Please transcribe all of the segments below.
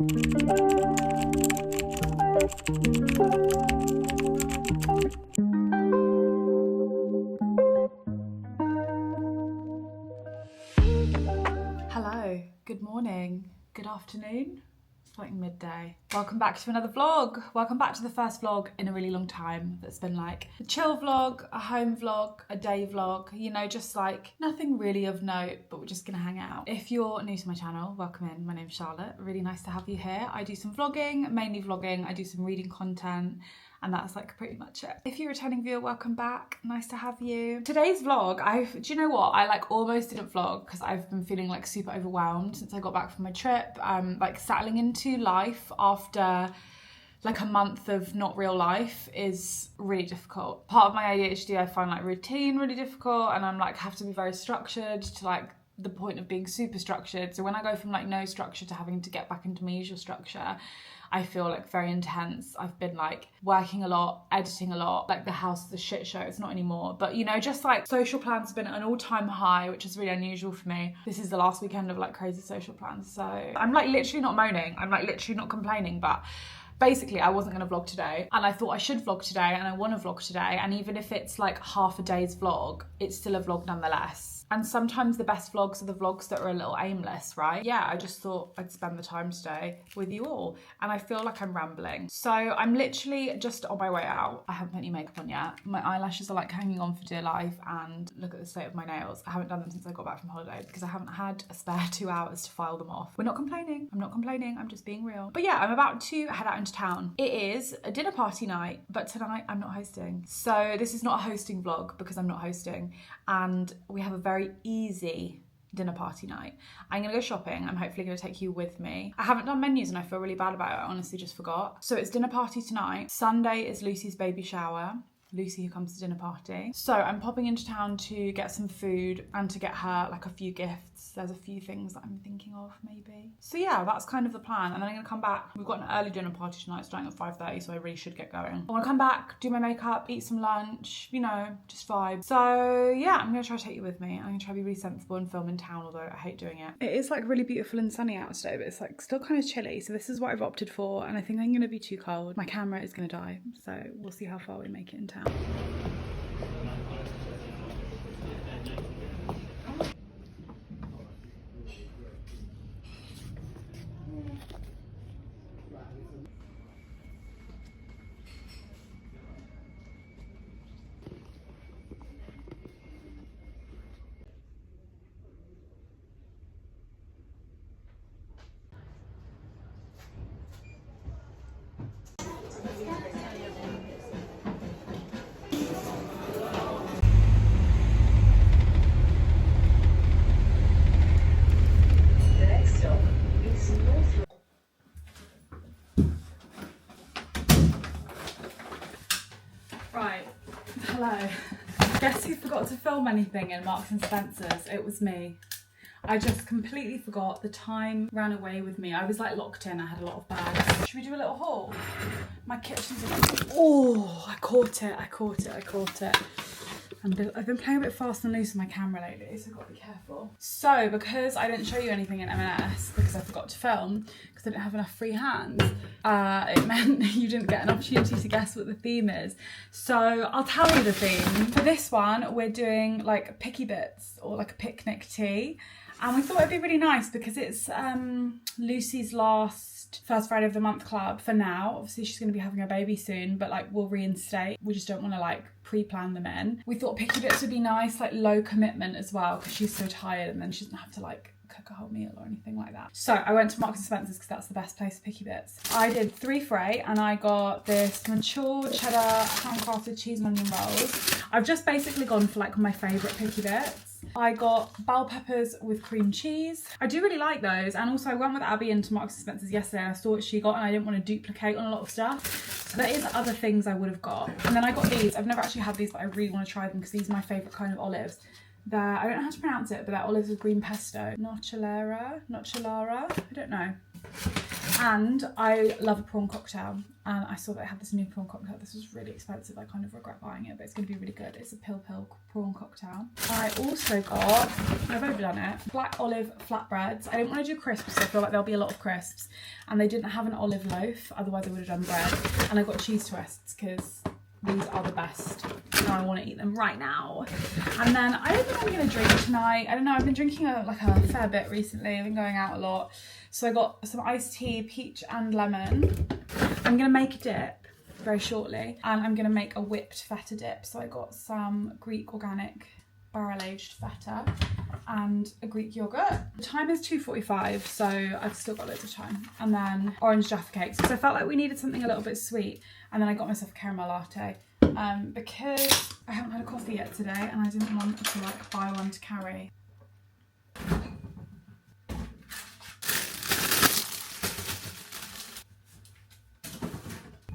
Hello, good morning, good afternoon. It's like midday. Welcome back to another vlog. Welcome back to the first vlog in a really long time that's been like a chill vlog, a home vlog, a day vlog, you know, just like nothing really of note, but we're just gonna hang out. If you're new to my channel, welcome in. My name's Charlotte. Really nice to have you here. I do some vlogging, mainly vlogging. I do some reading content, and that's like pretty much it. If you're a returning viewer, welcome back. Nice to have you. Today's vlog, do you know what? I like almost didn't vlog because I've been feeling like super overwhelmed since I got back from my trip. Like settling into life after like a month of not real life is really difficult. Part of my ADHD, I find like routine really difficult, and I'm like have to be very structured to like the point of being super structured. So when I go from like no structure to having to get back into my usual structure, I feel like very intense. I've been like working a lot, editing a lot, like the house is a shit show. It's not anymore, but you know, just like social plans have been at an all-time high, which is really unusual for me. This is the last weekend of like crazy social plans, so I'm like literally not moaning, I'm like literally not complaining, but basically I wasn't going to vlog today, and I thought I should vlog today, and I want to vlog today, and even if it's like half a day's vlog, it's still a vlog nonetheless. And sometimes the best vlogs are the vlogs that are a little aimless, right? Yeah, I just thought I'd spend the time today with you all. And I feel like I'm rambling. So I'm literally just on my way out. I haven't put any makeup on yet. My eyelashes are like hanging on for dear life, and look at the state of my nails. I haven't done them since I got back from holiday because I haven't had a spare 2 hours to file them off. We're not complaining. I'm not complaining. I'm just being real. But yeah, I'm about to head out into town. It is a dinner party night, but tonight I'm not hosting. So this is not a hosting vlog because I'm not hosting. And we have a very easy dinner party night. I'm gonna go shopping. I'm hopefully gonna take you with me. I haven't done menus and I feel really bad about it. I honestly just forgot. So it's dinner party tonight. Sunday is Lucy's baby shower. Lucy who comes to dinner party. So I'm popping into town to get some food and to get her like a few gifts. There's a few things that I'm thinking of maybe. So yeah, that's kind of the plan. And then I'm gonna come back. We've got an early dinner party tonight starting at 5:30, so I really should get going. I wanna come back, do my makeup, eat some lunch, you know, just vibe. So yeah, I'm gonna try to take you with me. I'm gonna try to be really sensible and film in town, although I hate doing it. It is like really beautiful and sunny out today, but it's like still kind of chilly. So this is what I've opted for, and I think I'm gonna be too cold. My camera is gonna die, so we'll see how far we make it in town. Right, hello. Guess who forgot to film anything in Marks and Spencer's? It was me. I just completely forgot. The time ran away with me. I was like locked in, I had a lot of bags. Should we do a little haul? My kitchen's oh, I caught it. I've been playing a bit fast and loose with my camera lately, so I've got to be careful. So, because I didn't show you anything in M&S, because I forgot to film, because I didn't have enough free hands, it meant you didn't get an opportunity to guess what the theme is. So, I'll tell you the theme. For this one, we're doing like picky bits, or like a picnic tea. And we thought it'd be really nice because it's Lucy's last first Friday of the month club for now. Obviously she's going to be having her baby soon, but like we'll reinstate. We just don't want to like pre-plan them in. We thought picky bits would be nice, like low commitment as well, because she's so tired and then she doesn't have to like cook a whole meal or anything like that. So I went to Marks and Spencer's because that's the best place for picky bits. I did 3 for 8 and I got this mature cheddar handcrafted cheese and onion rolls. I've just basically gone for like my favourite picky bits. I got bell peppers with cream cheese. I do really like those, and also I went with Abby into Marks and Spencer's yesterday and I saw what she got and I didn't want to duplicate on a lot of stuff. So there is other things I would have got. And then I got these. I've never actually had these, but I really want to try them because these are my favourite kind of olives. They're, I don't know how to pronounce it, but they're olives with green pesto. Nocellara? I don't know. And I love a prawn cocktail. And I saw that I had this new prawn cocktail. This was really expensive. I kind of regret buying it, but it's going to be really good. It's a pill prawn cocktail. I also got, I've overdone it, black olive flatbreads. I didn't want to do crisps, so I feel like there'll be a lot of crisps. And they didn't have an olive loaf, otherwise I would have done bread. And I got cheese twists because these are the best. And I want to eat them right now. And then I don't think I'm going to drink tonight. I don't know, I've been drinking a fair bit recently. I've been going out a lot. So I got some iced tea, peach and lemon. I'm going to make a dip very shortly. And I'm going to make a whipped feta dip. So I got some Greek organic barrel-aged feta and a Greek yogurt. The time is 2:45, so I've still got loads of time. And then orange Jaffa cakes, because I felt like we needed something a little bit sweet. And then I got myself a caramel latte because I haven't had a coffee yet today and I didn't want to like buy one to carry.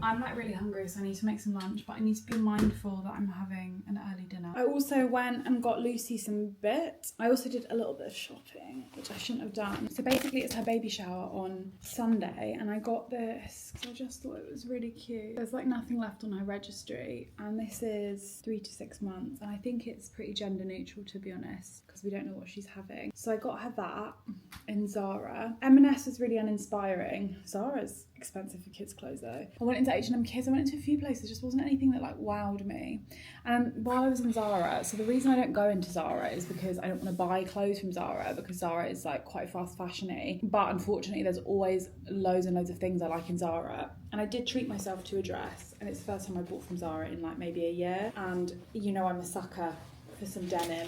I'm like really hungry, so I need to make some lunch, but I need to be mindful that I'm having an early dinner. I also went and got Lucy some bits. I also did a little bit of shopping, which I shouldn't have done. So basically it's her baby shower on Sunday, and I got this because I just thought it was really cute. There's like nothing left on her registry, and this is 3 to 6 months, and I think it's pretty gender neutral, to be honest, because we don't know what she's having. So I got her that in Zara. M&S was really uninspiring. Zara's expensive for kids' clothes though. I went into H&M Kids, I went into a few places, just wasn't anything that like wowed me. And while I was in Zara, so the reason I don't go into Zara is because I don't want to buy clothes from Zara, because Zara is like quite fast fashion-y, but unfortunately there's always loads and loads of things I like in Zara. And I did treat myself to a dress, and it's the first time I bought from Zara in like maybe a year, and you know I'm a sucker for some denim,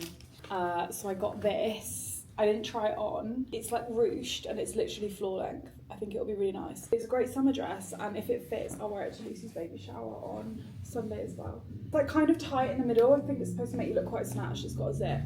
so I got this. I didn't try it on. It's like ruched and it's literally floor length. I think it'll be really nice. It's a great summer dress, and if it fits, I'll wear it to Lucy's baby shower on Sunday as well. It's like kind of tight in the middle. I think it's supposed to make you look quite snatched. It's got a zip.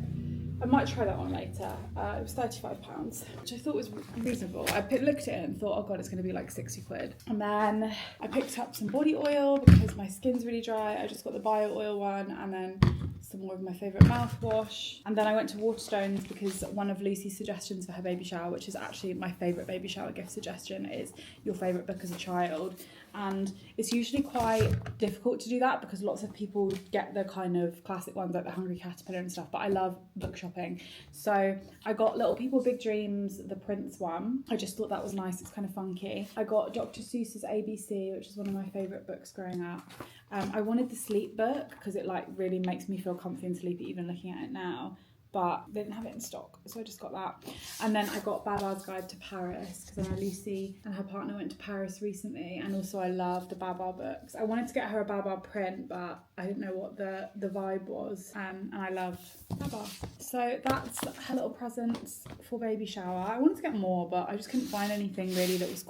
I might try that on later. It was £35, which I thought was reasonable. I looked at it and thought, oh god, it's going to be like 60 quid. And then I picked up some body oil because my skin's really dry. I just got the bio oil one, and then some more of my favourite mouthwash. And then I went to Waterstones because one of Lucy's suggestions for her baby shower, which is actually my favourite baby shower gift suggestion, is your favourite book as a child. And it's usually quite difficult to do that because lots of people get the kind of classic ones like the Hungry Caterpillar and stuff, but I love book shopping. So I got Little People Big Dreams, the Prince one. I just thought that was nice, it's kind of funky. I got Dr. Seuss's ABC, which is one of my favourite books growing up. I wanted the sleep book because it like really makes me feel comfy and sleepy even looking at it now, but they didn't have it in stock, so I just got that. And then I got Baba's Guide to Paris because I know Lucy and her partner went to Paris recently, and also I love the Baba books. I wanted to get her a Baba print, but I didn't know what the vibe was, and I love Baba. So that's her little presents for baby shower. I wanted to get more, but I just couldn't find anything really that was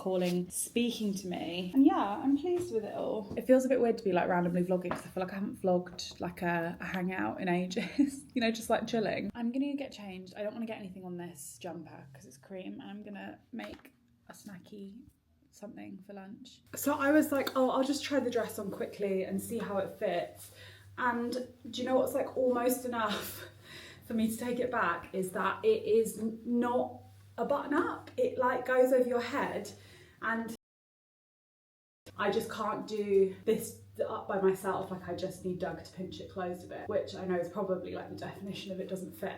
speaking to me. And yeah, I'm pleased with it all. It feels a bit weird to be like randomly vlogging because I feel like I haven't vlogged like a hangout in ages, you know, just like chilling. I'm gonna get changed. I don't want to get anything on this jumper because it's cream, and I'm gonna make a snacky something for lunch. So I was like, oh, I'll just try the dress on quickly and see how it fits. And do you know what's like almost enough for me to take it back is that it is not a button up. It like goes over your head, and I just can't do this up by myself. Like I just need Doug to pinch it closed a bit, which I know is probably like the definition of it doesn't fit,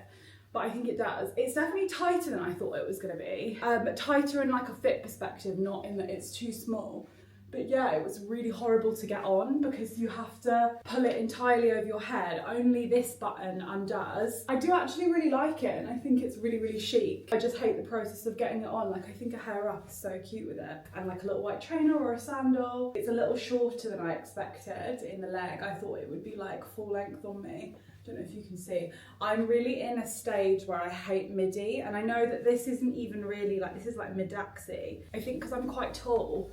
but I think it does. It's definitely tighter than I thought it was going to be, but tighter in like a fit perspective, not in that it's too small. But yeah, it was really horrible to get on because you have to pull it entirely over your head. Only this button undoes. I do actually really like it, and I think it's really, really chic. I just hate the process of getting it on. Like I think a hair up is so cute with it. And like a little white trainer or a sandal. It's a little shorter than I expected in the leg. I thought it would be like full length on me. Don't know if you can see. I'm really in a stage where I hate midi, and I know that this isn't even really like, this is like mid-axi. I think because I'm quite tall,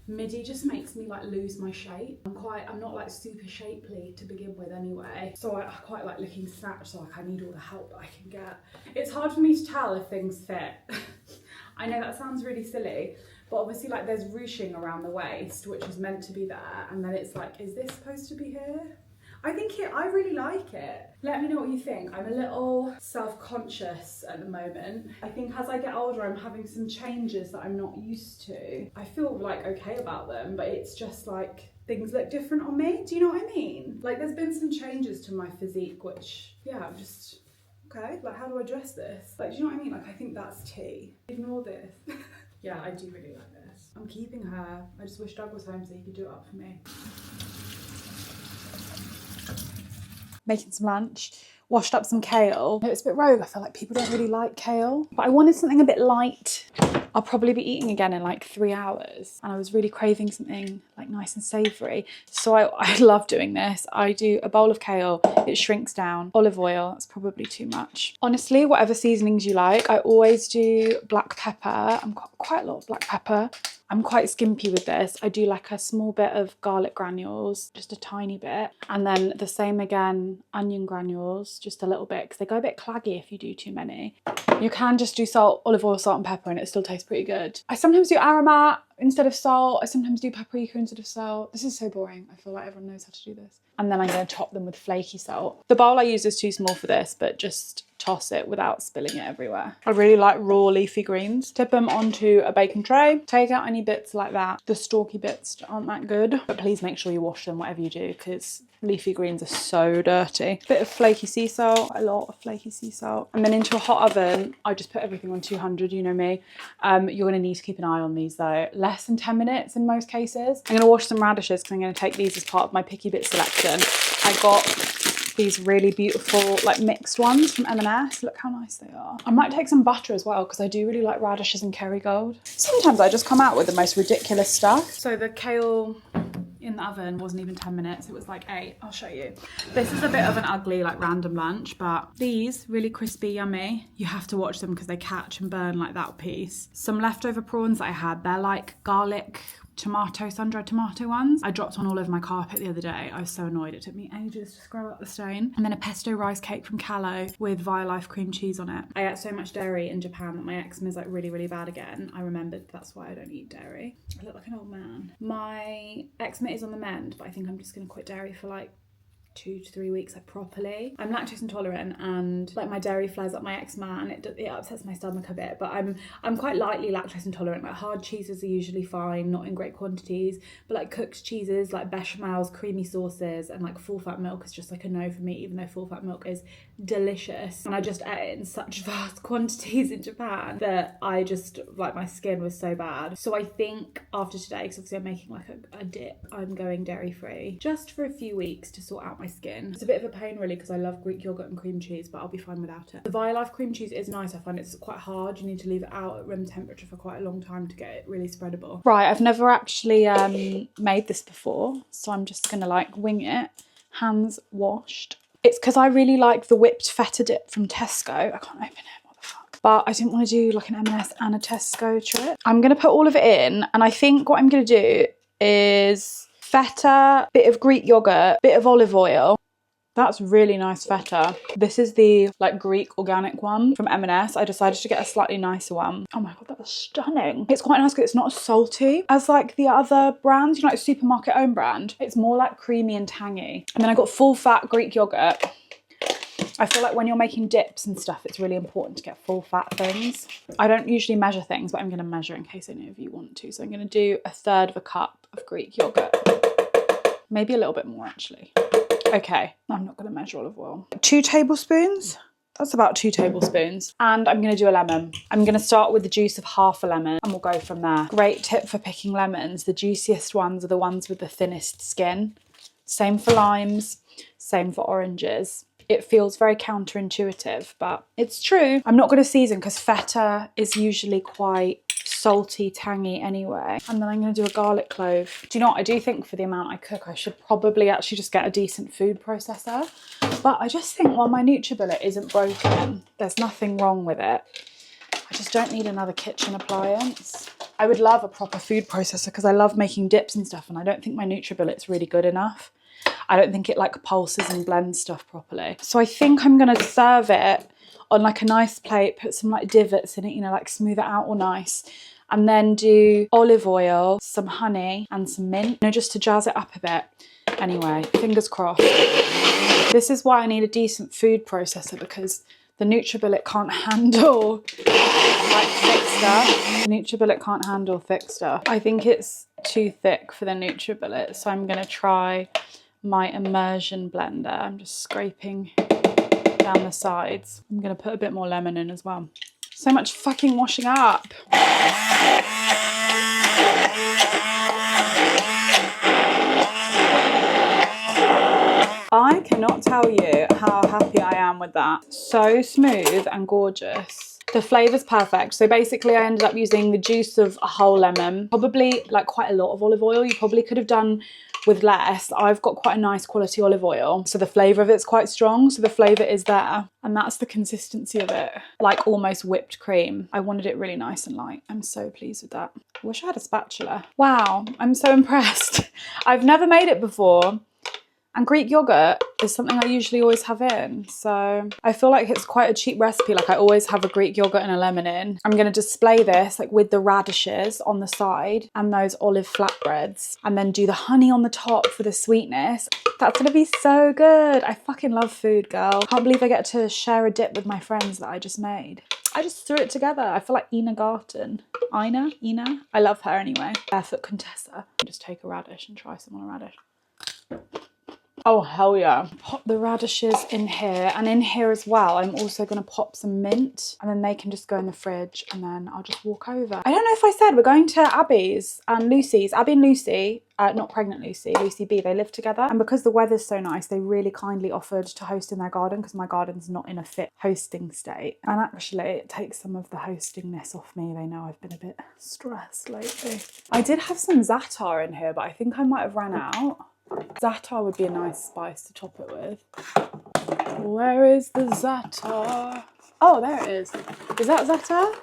midi just makes me like lose my shape. I'm not like super shapely to begin with anyway. So I quite like looking snatched, so like I need all the help that I can get. It's hard for me to tell if things fit. I know that sounds really silly, but obviously like there's ruching around the waist, which is meant to be there. And then it's like, is this supposed to be here? I really like it. Let me know what you think. I'm a little self-conscious at the moment. I think as I get older, I'm having some changes that I'm not used to. I feel like okay about them, but it's just like things look different on me. Do you know what I mean? Like there's been some changes to my physique, which, yeah, I'm just, okay, like how do I dress this? Like, do you know what I mean? Like I think that's tea. Ignore this. Yeah, I do really like this. I'm keeping her. I just wish Doug was home so he could do it up for me. Making some lunch, washed up some kale. It's a bit rogue, I feel like people don't really like kale, but I wanted something a bit light. I'll probably be eating again in like 3 hours, and I was really craving something like nice and savoury. So I love doing this. I do a bowl of kale, it shrinks down, olive oil, that's probably too much. Honestly, whatever seasonings you like, I always do black pepper. I'm quite a lot of black pepper. I'm quite skimpy with this. I do like a small bit of garlic granules, just a tiny bit. And then the same again, onion granules, just a little bit, because they go a bit claggy if you do too many. You can just do salt, olive oil, salt and pepper, and it still tastes pretty good. I sometimes do aromat instead of salt. I sometimes do paprika instead of salt. This is so boring. I feel like everyone knows how to do this. And then I'm going to top them with flaky salt. The bowl I use is too small for this, but just toss it without spilling it everywhere. I really like raw leafy greens. Tip them onto a baking tray. Take out any bits like that. The stalky bits aren't that good, but please make sure you wash them, whatever you do, because leafy greens are so dirty. Bit of flaky sea salt, a lot of flaky sea salt. And then into a hot oven, I just put everything on 200, you know me. You're gonna need to keep an eye on these though. Less than 10 minutes in most cases. I'm gonna wash some radishes because I'm gonna take these as part of my picky bit selection. I got these really beautiful like mixed ones from M&S. Look how nice they are. I might take some butter as well because I do really like radishes and Kerrygold. Sometimes I just come out with the most ridiculous stuff. So the kale in the oven wasn't even 10 minutes, it was like 8. I'll show you. This is a bit of an ugly like random lunch, but these really crispy, yummy. You have to watch them because they catch and burn like that piece. Some leftover prawns that I had, they're like garlic tomato, sun-dried tomato ones. I dropped one all over my carpet the other day. I was so annoyed. It took me ages to scrub up the stain. And then a pesto rice cake from Callow with Violife cream cheese on it. I ate so much dairy in Japan that my eczema is like really, really bad again. I remembered that's why I don't eat dairy. I look like an old man. My eczema is on the mend, but I think I'm just gonna quit dairy for like 2 to 3 weeks, like properly. I'm lactose intolerant, and like my dairy flares up my eczema and it upsets my stomach a bit, but I'm quite lightly lactose intolerant. Like hard cheeses are usually fine, not in great quantities, but like cooked cheeses like bechamels, creamy sauces, and like full fat milk is just like a no for me, even though full fat milk is delicious. And I just ate it in such vast quantities in Japan that I just like my skin was so bad. So I think after today, because obviously I'm making like a dip, I'm going dairy free just for a few weeks to sort out my skin. It's a bit of a pain really because I love Greek yogurt and cream cheese, but I'll be fine without it. The Violife cream cheese is nice. I find it's quite hard. You need to leave it out at room temperature for quite a long time to get it really spreadable. Right, I've never actually made this before, so I'm just gonna like wing it. Hands washed. It's because I really like the whipped feta dip from Tesco. I can't open it, what the fuck. But I didn't want to do like an M&S and a Tesco trip. I'm gonna put all of it in, and I think what I'm gonna do is feta, bit of Greek yogurt, bit of olive oil. That's really nice feta. This is the like Greek organic one from M&S. I decided to get a slightly nicer one. Oh my god, that was stunning. It's quite nice because it's not as salty as like the other brands, you know, like supermarket own brand. It's more like creamy and tangy. And then I got full fat Greek yogurt. I feel like when you're making dips and stuff, it's really important to get full fat things. I don't usually measure things, but I'm gonna measure in case any of you want to. So I'm gonna do 1/3 of a cup of Greek yogurt. Maybe a little bit more actually. Okay, I'm not gonna measure olive oil. 2 tablespoons. That's about 2 tablespoons. And I'm gonna do a lemon. I'm gonna start with the juice of half a lemon and we'll go from there. Great tip for picking lemons. The juiciest ones are the ones with the thinnest skin. Same for limes, same for oranges. It feels very counterintuitive, but it's true. I'm not gonna season because feta is usually quite salty, tangy anyway. And then I'm gonna do a garlic clove. Do you know what? I do think for the amount I cook, I should probably actually just get a decent food processor. But I just think while my NutriBullet isn't broken, there's nothing wrong with it. I just don't need another kitchen appliance. I would love a proper food processor because I love making dips and stuff, and I don't think my NutriBullet's really good enough. I don't think it like pulses and blends stuff properly. So I think I'm gonna serve it on like a nice plate, put some like divots in it, you know, like smooth it out all nice. And then do olive oil, some honey and some mint, you know, just to jazz it up a bit. Anyway, fingers crossed. This is why I need a decent food processor, because the NutriBullet can't handle like thick stuff. The NutriBullet can't handle thick stuff. I think it's too thick for the NutriBullet, so I'm gonna try my immersion blender. I'm just scraping down the sides. I'm gonna put a bit more lemon in as well. So much fucking washing up. I cannot tell you how happy I am with that. So smooth and gorgeous. The flavour's perfect. So basically I ended up using the juice of a whole lemon, probably like quite a lot of olive oil. You probably could have done with less. I've got quite a nice quality olive oil, so the flavour of it's quite strong, so the flavour is there, and that's the consistency of it, like almost whipped cream. I wanted it really nice and light. I'm so pleased with that. I wish I had a spatula. Wow, I'm so impressed. I've never made it before. And Greek yogurt is something I usually always have in. So I feel like it's quite a cheap recipe. Like I always have a Greek yogurt and a lemon in. I'm going to display this like with the radishes on the side and those olive flatbreads, and then do the honey on the top for the sweetness. That's going to be so good. I fucking love food, girl. Can't believe I get to share a dip with my friends that I just made. I just threw it together. I feel like Ina Garten. Ina? I love her anyway. Barefoot Contessa. Just take a radish and try some on a radish. Oh, hell yeah. Pop the radishes in here, and in here as well, I'm also going to pop some mint, and then they can just go in the fridge, and then I'll just walk over. I don't know if I said we're going to Abby's and Lucy's. Abby and Lucy, not pregnant Lucy, Lucy B, they live together. And because the weather's so nice, they really kindly offered to host in their garden, because my garden's not in a fit hosting state. And actually, it takes some of the hostingness off me. They know I've been a bit stressed lately. I did have some za'atar in here, but I think I might have ran out. Za'atar would be a nice spice to top it with. Where is the za'atar? Oh, there it is. Is that za'atar?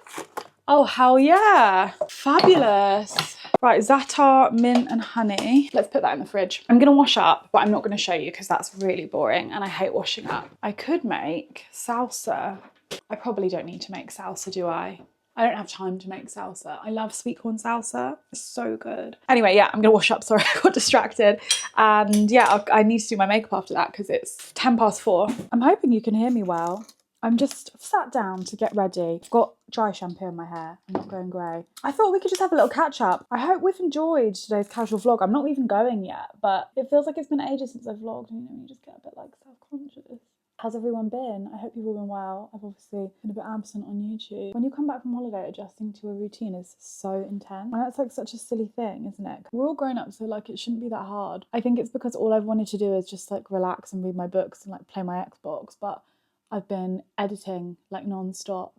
Oh, hell yeah. Fabulous. Right, za'atar, mint and honey. Let's put that in the fridge. I'm going to wash up, but I'm not going to show you because that's really boring and I hate washing up. I could make salsa. I probably don't need to make salsa, do I? I don't have time to make salsa. I love sweet corn salsa. It's so good. Anyway, yeah, I'm gonna wash up. Sorry, I got distracted. And yeah, I need to do my makeup after that because it's 4:10. I'm hoping you can hear me well. I'm just sat down to get ready. I've got dry shampoo in my hair. I'm not going grey. I thought we could just have a little catch up. I hope we've enjoyed today's casual vlog. I'm not even going yet, but it feels like it's been ages since I've vlogged. You know, you just get a bit like self-conscious. How's everyone been? I hope you've all been well. I've obviously been a bit absent on YouTube. When you come back from holiday, adjusting to a routine is so intense. And that's like such a silly thing, isn't it? We're all grown up, so like it shouldn't be that hard. I think it's because all I've wanted to do is just like relax and read my books and like play my Xbox. But I've been editing like non-stop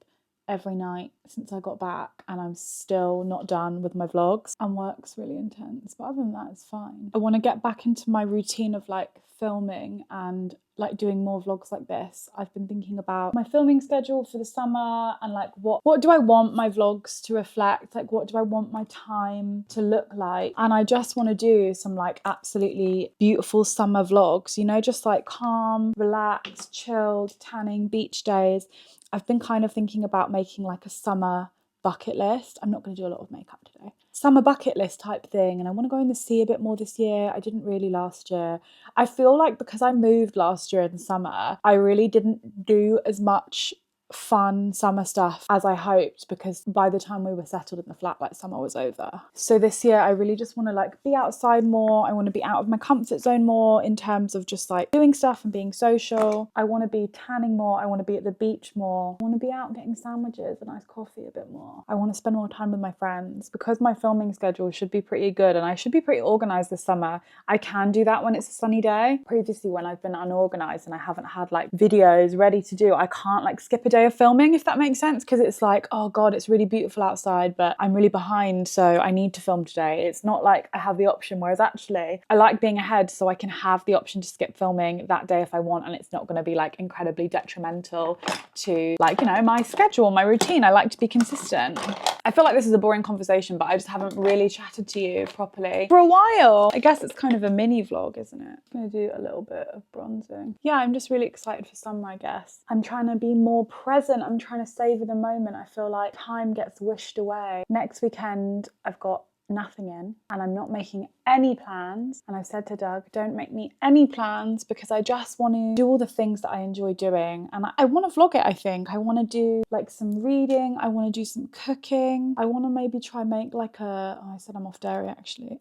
every night since I got back, and I'm still not done with my vlogs, and work's really intense. But other than that, it's fine. I want to get back into my routine of like filming and like doing more vlogs like this. I've been thinking about my filming schedule for the summer and like what do I want my vlogs to reflect, like what do I want my time to look like. And I just want to do some like absolutely beautiful summer vlogs, you know, just like calm, relaxed, chilled, tanning, beach days. I've been kind of thinking about making like a summer bucket list. I'm not going to do a lot of makeup today. Summer bucket list type thing, and I want to go in the sea a bit more this year. I didn't really last year. I feel like because I moved last year in summer, I really didn't do as much fun summer stuff as I hoped, because by the time we were settled in the flat, like summer was over. So this year I really just want to like be outside more. I want to be out of my comfort zone more in terms of just like doing stuff and being social. I want to be tanning more. I want to be at the beach more. I want to be out getting sandwiches and iced coffee a bit more. I want to spend more time with my friends, because my filming schedule should be pretty good and I should be pretty organized this summer. I can do that when it's a sunny day. Previously, when I've been unorganized and I haven't had like videos ready to do, I can't like skip a day of filming, if that makes sense, because it's like, oh god, it's really beautiful outside but I'm really behind, so I need to film today. It's not like I have the option, whereas actually I like being ahead, so I can have the option to skip filming that day if I want, and it's not going to be like incredibly detrimental to like, you know, my schedule, my routine. I like to be consistent. I feel like this is a boring conversation, but I just haven't really chatted to you properly for a while. I guess it's kind of a mini vlog, isn't it? I'm gonna do a little bit of bronzing. Yeah, I'm just really excited for summer, I guess. I'm trying to be more present. I'm trying to savor the moment. I feel like time gets wished away. Next weekend, I've got nothing in and I'm not making any plans. And I've said to Doug, don't make me any plans because I just want to do all the things that I enjoy doing. And I want to vlog it, I think. I want to do like some reading. I want to do some cooking. I want to maybe try make like I said I'm off dairy actually.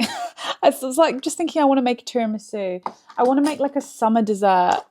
I was like just thinking I want to make a tiramisu. I want to make like a summer dessert,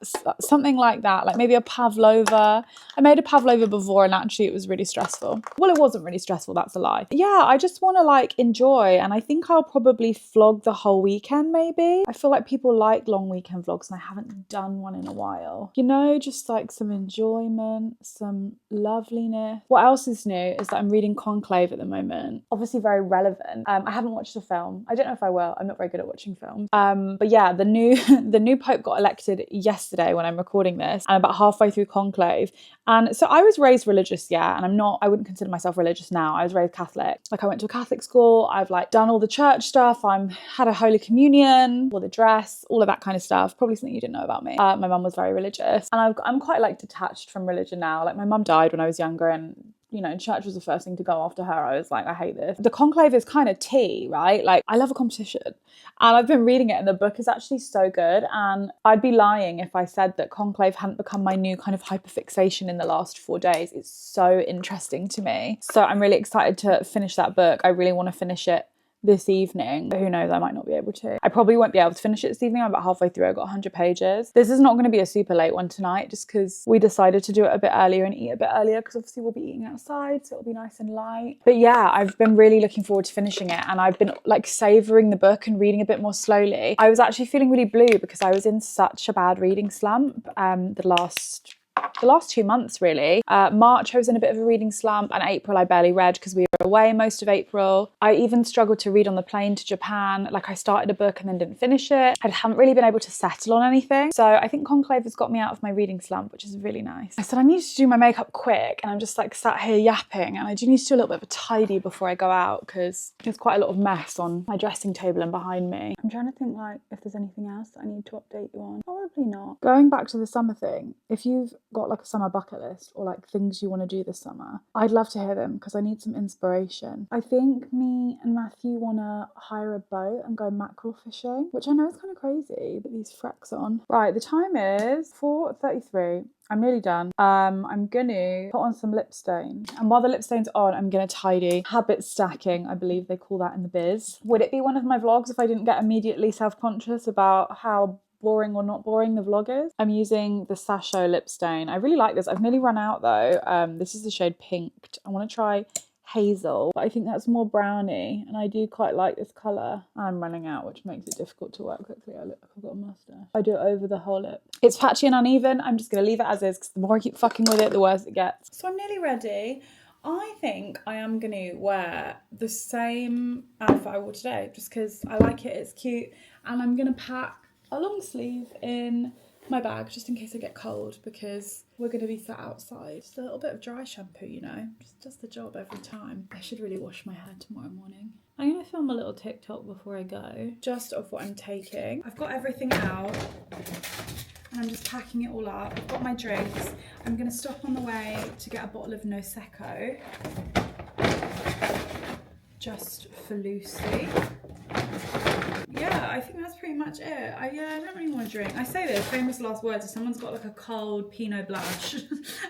something like that, like maybe a pavlova. I made a pavlova before and actually it was really stressful. Well, it wasn't really stressful, that's a lie. Yeah, I just want to like enjoy, and I think I'll probably vlog the whole weekend maybe. I feel like people like long weekend vlogs and I haven't done one in a while. You know, just like some enjoyment, some loveliness. What else is new is that I'm reading Conclave at the moment. Obviously very relevant. I haven't watched the film. I don't know if I will. I'm not very good at watching films. But yeah, the new Pope got elected yesterday when I'm recording this, and about halfway through Conclave. And so I was raised religious, yeah, and I wouldn't consider myself religious now. I was raised Catholic. Like I went to a Catholic school. I've like done all the church stuff. Had a Holy Communion, wore the dress, all of that kind of stuff. Probably something you didn't know about me. My mum was very religious, and I'm quite like detached from religion now. Like my mum died when I was younger, and you know, church was the first thing to go after her. I was like, I hate this. The Conclave is kind of tea, right? Like I love a competition, and I've been reading it and the book is actually so good, and I'd be lying if I said that Conclave hadn't become my new kind of hyperfixation in the last 4 days. It's so interesting to me. So I'm really excited to finish that book. I really want to finish it this evening. Who knows, I might not be able to. I probably won't be able to finish it this evening. I'm about halfway through. I've got 100 pages. This is not going to be a super late one tonight just because we decided to do it a bit earlier and eat a bit earlier because obviously we'll be eating outside, so it'll be nice and light. But yeah, I've been really looking forward to finishing it, and I've been like savouring the book and reading a bit more slowly. I was actually feeling really blue because I was in such a bad reading slump the last 2 months really. March I was in a bit of a reading slump, and April I barely read because we were away most of April. I even struggled to read on the plane to Japan. Like I started a book and then didn't finish it. I haven't really been able to settle on anything. So I think Conclave has got me out of my reading slump, which is really nice. I said I need to do my makeup quick, and I'm just like sat here yapping, and I do need to do a little bit of a tidy before I go out because there's quite a lot of mess on my dressing table and behind me. I'm trying to think like if there's anything else that I need to update you on. Probably not. Going back to the summer thing, if you've got like a summer bucket list or like things you want to do this summer, I'd love to hear them because I need some inspiration. I think me and Matthew want to hire a boat and go mackerel fishing, which I know is kind of crazy, but these frets on. Right, the time is 4:33. I'm nearly done. I'm gonna put on some lip stain, and while the lip stain's on, I'm gonna tidy. Habit stacking, I believe they call that in the biz. Would it be one of my vlogs if I didn't get immediately self-conscious about how boring or not boring the vlog is? I'm using the Sasho lip stain. I really like this. I've nearly run out though. This is the shade Pinked. I want to try Hazel, but I think that's more browny, and I do quite like this colour. I'm running out, which makes it difficult to work quickly. I look like I've got a moustache. I do it over the whole lip. It's patchy and uneven. I'm just going to leave it as is because the more I keep fucking with it, the worse it gets. So I'm nearly ready. I think I am going to wear the same outfit I wore today just because I like it, it's cute, and I'm going to pack a long sleeve in my bag just in case I get cold because we're going to be sat outside. Just a little bit of dry shampoo, you know, just does the job every time. I should really wash my hair tomorrow morning. I'm going to film a little TikTok before I go, just of what I'm taking. I've got everything out and I'm just packing it all up. I've got my drinks. I'm going to stop on the way to get a bottle of Prosecco, just for Lucy. Yeah, I think that's pretty much it. I don't really want to drink. I say this, famous last words, if someone's got like a cold Pinot Blanche,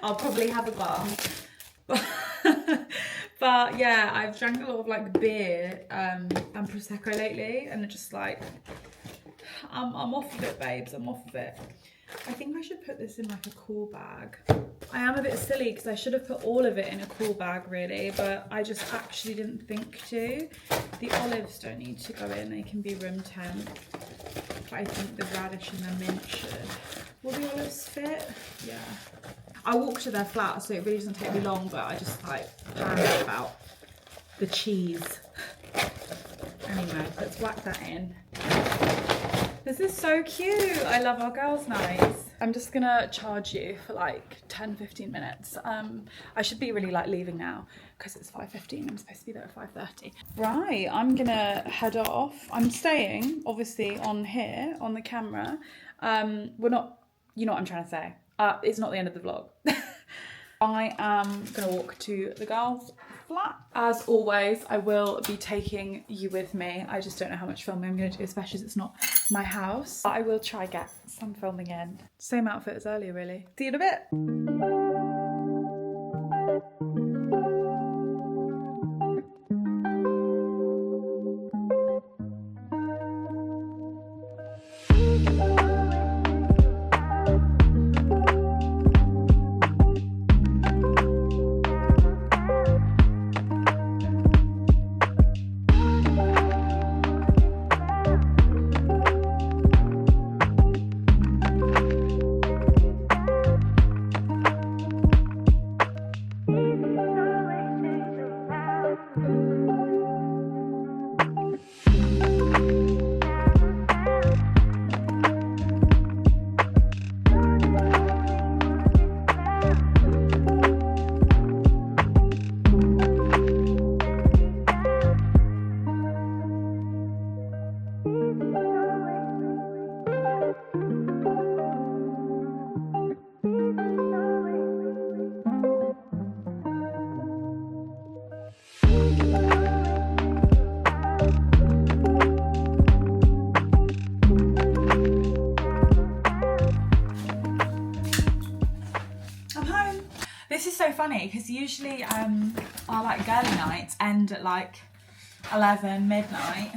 I'll probably have a glass. But yeah, I've drank a lot of like beer and Prosecco lately, and it's just like, I'm off of it, babes, I'm off of it. I think I should put this in like a cool bag. I am a bit silly because I should have put all of it in a cool bag really, but I just actually didn't think to. The olives don't need to go in, they can be room temp. But I think the radish and the mint should. Will the olives fit? Yeah. I walk to their flat, so it really doesn't take me long, but I just like panic about the cheese. Anyway, let's whack that in. This is so cute. I love our girls' nights. I'm just gonna charge you for like 10-15 minutes. I should be really like leaving now because it's 5:15. I'm supposed to be there at 5:30. Right, I'm gonna head off. I'm staying obviously on here on the camera. We're not, you know what I'm trying to say. It's not the end of the vlog. I am gonna walk to the girls' flat. As always, I will be taking you with me. I just don't know how much filming I'm going to do, especially as it's not my house. But I will try get some filming in. Same outfit as earlier, really. See you in a bit. This is so funny because usually our like girly nights end at like 11 midnight.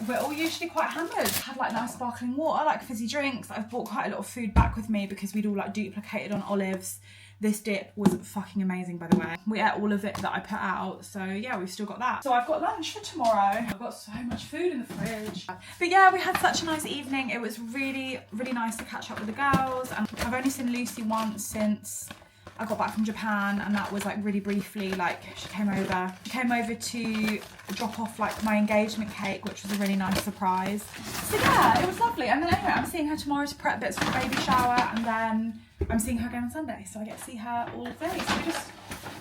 We're all usually quite hammered. Had like nice sparkling water, like fizzy drinks. I've brought quite a lot of food back with me because we'd all like duplicated on olives. This dip was fucking amazing, by the way. We ate all of it that I put out, so yeah, we've still got that. So I've got lunch for tomorrow. I've got so much food in the fridge. But yeah, we had such a nice evening. It was really, really nice to catch up with the girls. And I've only seen Lucy once since I got back from Japan, and that was like really briefly. Like she came over to drop off like my engagement cake, which was a really nice surprise. So yeah, it was lovely. And then anyway, I'm seeing her tomorrow to prep bits for the baby shower, and then I'm seeing her again on Sunday, so I get to see her all day. So we just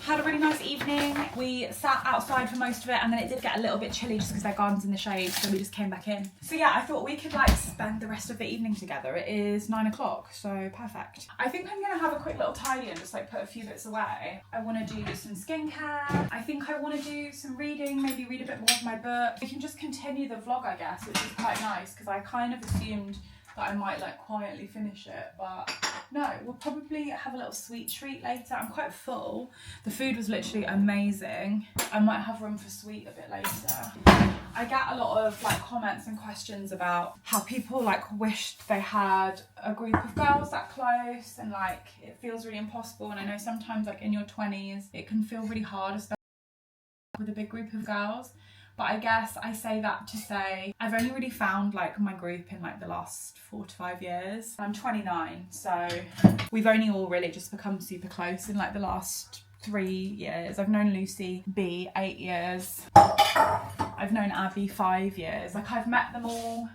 had a really nice evening. We sat outside for most of it, and then it did get a little bit chilly just because their garden's in the shade, so we just came back in. So yeah, I thought we could like spend the rest of the evening together. It is 9 o'clock, so perfect. I think I'm gonna have a quick little tidy and just like put a few bits away. I wanna do some skincare. I think I wanna do some reading, maybe read a bit more of my book. We can just continue the vlog, I guess, which is quite nice because I kind of assumed that I might like quietly finish it, but no, we'll probably have a little sweet treat later. I'm quite full. The food was literally amazing. I might have room for sweet a bit later. I get a lot of like comments and questions about how people like wished they had a group of girls that close, and like it feels really impossible. And I know sometimes like in your 20s it can feel really hard, especially with a big group of girls. But I guess I say that to say I've only really found like my group in like the last 4 to 5 years. I'm 29, so we've only all really just become super close in like the last 3 years. I've known Lucy B 8 years. I've known Abby 5 years. Like I've met them all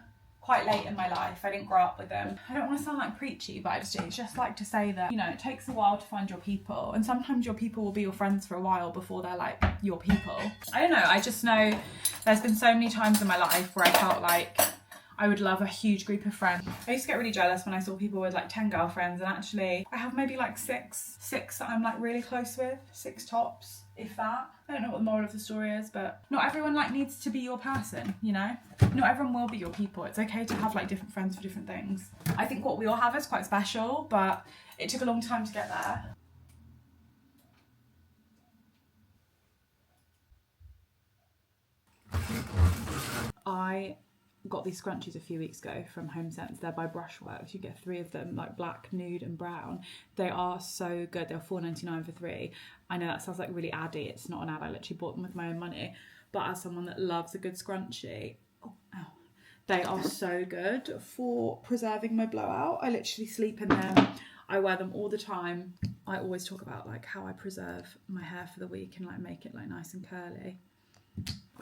quite late in my life. I didn't grow up with them. I don't want to sound like preachy, but it's just like to say that, you know, it takes a while to find your people, and sometimes your people will be your friends for a while before they're like your people. I don't know, I just know there's been so many times in my life where I felt like I would love a huge group of friends. I used to get really jealous when I saw people with like 10 girlfriends, and actually I have maybe like six that I'm like really close with, 6 tops, if that. I don't know what the moral of the story is, but not everyone like needs to be your person, you know? Not everyone will be your people. It's okay to have like different friends for different things. I think what we all have is quite special, but it took a long time to get there. I got these scrunchies a few weeks ago from Home Sense. They're by Brushworks. You get 3 of them, like black, nude and brown. They are so good. They're $4.99 for 3. I know that sounds like really addy. It's not an ad. I literally bought them with my own money. But as someone that loves a good scrunchie, they are so good for preserving my blowout. I literally sleep in them. I wear them all the time. I always talk about like how I preserve my hair for the week and like make it like nice and curly.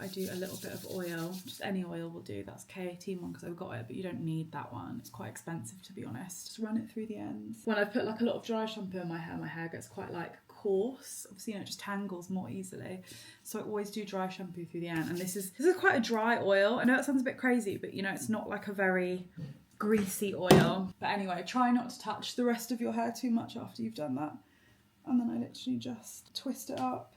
I do a little bit of oil, just any oil will do. That's K18 one because I've got it, but you don't need that one. It's quite expensive, to be honest. Just run it through the ends. When I put like a lot of dry shampoo in my hair gets quite like coarse. Obviously, you know, it just tangles more easily. So I always do dry shampoo through the end. And this is quite a dry oil. I know that sounds a bit crazy, but you know, it's not like a very greasy oil. But anyway, try not to touch the rest of your hair too much after you've done that. And then I literally just twist it up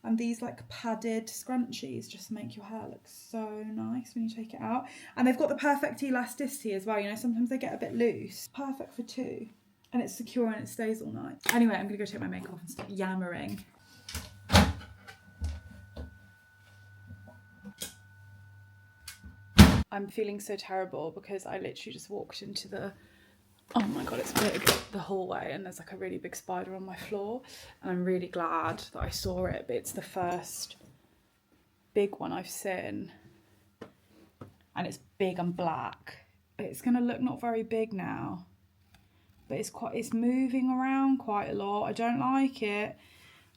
And these like padded scrunchies just make your hair look so nice when you take it out. And they've got the perfect elasticity as well. You know, sometimes they get a bit loose. Perfect for 2. And it's secure and it stays all night. Anyway, I'm gonna go take my makeup off and stop yammering. I'm feeling so terrible because I literally just walked into the, oh my God, it's big, the hallway, and there's like a really big spider on my floor. And I'm really glad that I saw it, but it's the first big one I've seen. And it's big and black. It's gonna look not very big now, but it's moving around quite a lot. I don't like it.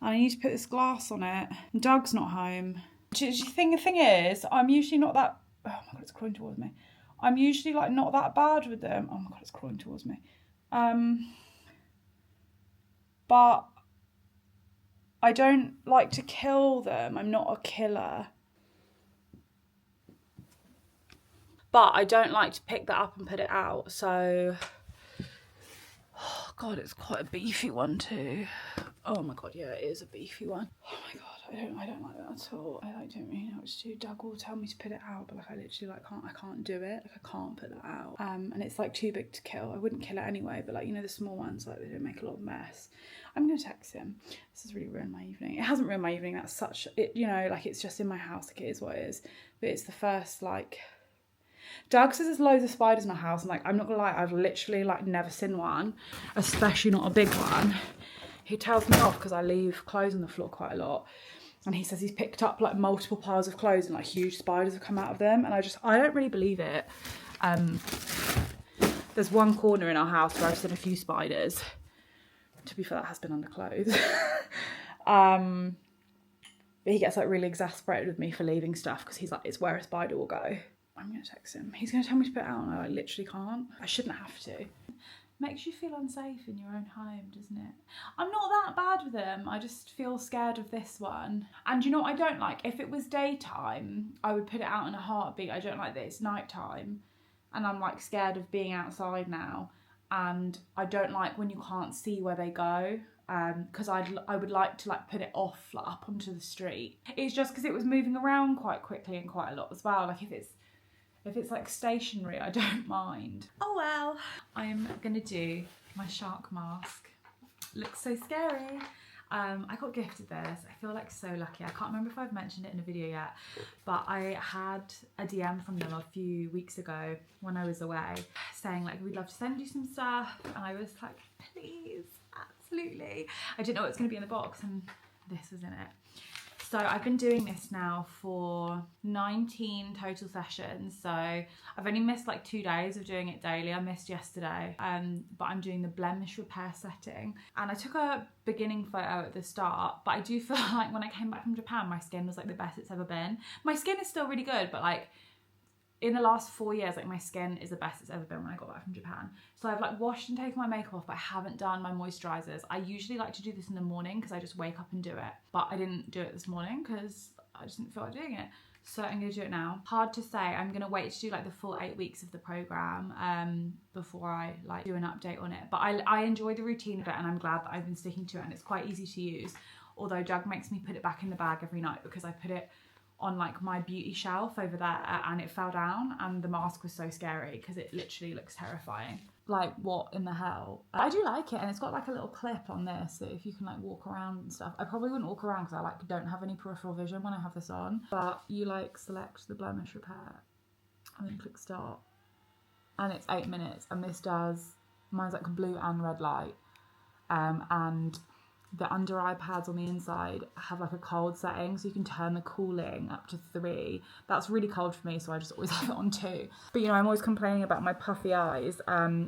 And I need to put this glass on it. And Doug's not home. The thing is, I'm usually not that, oh my God, it's crawling towards me. I'm usually like not that bad with them. Oh my God, it's crawling towards me. But I don't like to kill them. I'm not a killer. But I don't like to pick that up and put it out. So, oh God, it's quite a beefy one too. Oh my God, yeah, it is a beefy one. Oh my God, I don't like that at all. I don't really know what to do. Doug will tell me to put it out, but like I literally like I can't do it. Like I can't put that out. And it's like too big to kill. I wouldn't kill it anyway, but like, you know, the small ones, like they don't make a lot of mess. I'm gonna text him. This has really ruined my evening. It hasn't ruined my evening. That's such it, you know, like it's just in my house. Like it is what it is. But it's the first like. Doug says there's loads of spiders in my house. I'm like, I'm not gonna lie, I've literally like never seen one, especially not a big one. He tells me off because I leave clothes on the floor quite a lot. And he says he's picked up like multiple piles of clothes and like huge spiders have come out of them. And I don't really believe it. There's one corner in our house where I've seen a few spiders. To be fair, that has been under clothes. But he gets like really exasperated with me for leaving stuff because he's like, it's where a spider will go. I'm going to text him. He's going to tell me to put it out and I like, literally can't. I shouldn't have to. Makes you feel unsafe in your own home, doesn't it? I'm not that bad with them. I just feel scared of this one. And you know what I don't like? If it was daytime, I would put it out in a heartbeat. I don't like that it's nighttime. And I'm like scared of being outside now. And I don't like when you can't see where they go. Because I would like to like put it off like up onto the street. It's just because it was moving around quite quickly and quite a lot as well. Like if it's like stationary, I don't mind. Oh well. I'm gonna do my shark mask. Looks so scary. I got gifted this. I feel like so lucky. I can't remember if I've mentioned it in a video yet, but I had a DM from them a few weeks ago when I was away saying like, we'd love to send you some stuff. And I was like, please, absolutely. I didn't know what was gonna be in the box and this was in it. So I've been doing this now for 19 total sessions. So I've only missed like 2 days of doing it daily. I missed yesterday, but I'm doing the blemish repair setting. And I took a beginning photo at the start, but I do feel like when I came back from Japan, my skin was like the best it's ever been. My skin is still really good, but like in the last 4 years, like my skin is the best it's ever been when I got back from Japan. So I've like washed and taken my makeup off, but I haven't done my moisturizers. I usually like to do this in the morning because I just wake up and do it. But I didn't do it this morning because I just didn't feel like doing it. So I'm gonna do it now. Hard to say. I'm gonna wait to do like the full 8 weeks of the program before I like do an update on it. But I enjoy the routine of it and I'm glad that I've been sticking to it and it's quite easy to use. Although Doug makes me put it back in the bag every night because I put it on like my beauty shelf over there and it fell down and the mask was so scary because it literally looks terrifying. Like what in the hell? I do like it and it's got like a little clip on this so if you can like walk around and stuff. I probably wouldn't walk around because I like don't have any peripheral vision when I have this on, but you like select the blemish repair and then click start and it's 8 minutes and this does, mine's like blue and red light and the under eye pads on the inside have like a cold setting so you can turn the cooling up to 3. That's really cold for me so I just always have it on 2. But you know, I'm always complaining about my puffy eyes.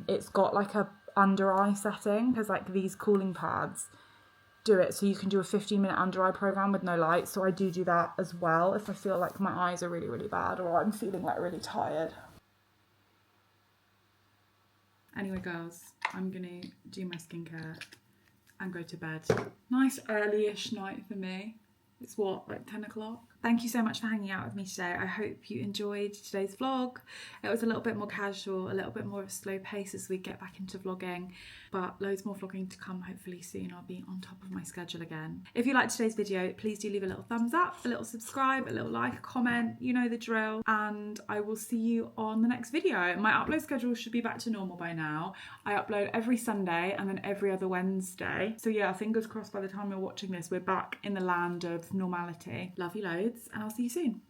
It's got like a under eye setting because like these cooling pads do it so you can do a 15-minute under eye program with no light. So I do that as well if I feel like my eyes are really, really bad or I'm feeling like really tired. Anyway girls, I'm gonna do my skincare and go to bed. Nice early-ish night for me. It's what, like 10 o'clock? Thank you so much for hanging out with me today. I hope you enjoyed today's vlog. It was a little bit more casual, a little bit more of a slow pace as we get back into vlogging, but loads more vlogging to come hopefully soon. I'll be on top of my schedule again. If you liked today's video, please do leave a little thumbs up, a little subscribe, a little like, a comment, you know the drill, and I will see you on the next video. My upload schedule should be back to normal by now. I upload every Sunday and then every other Wednesday. So yeah, fingers crossed by the time you're watching this, we're back in the land of normality. Love you loads, and I'll see you soon.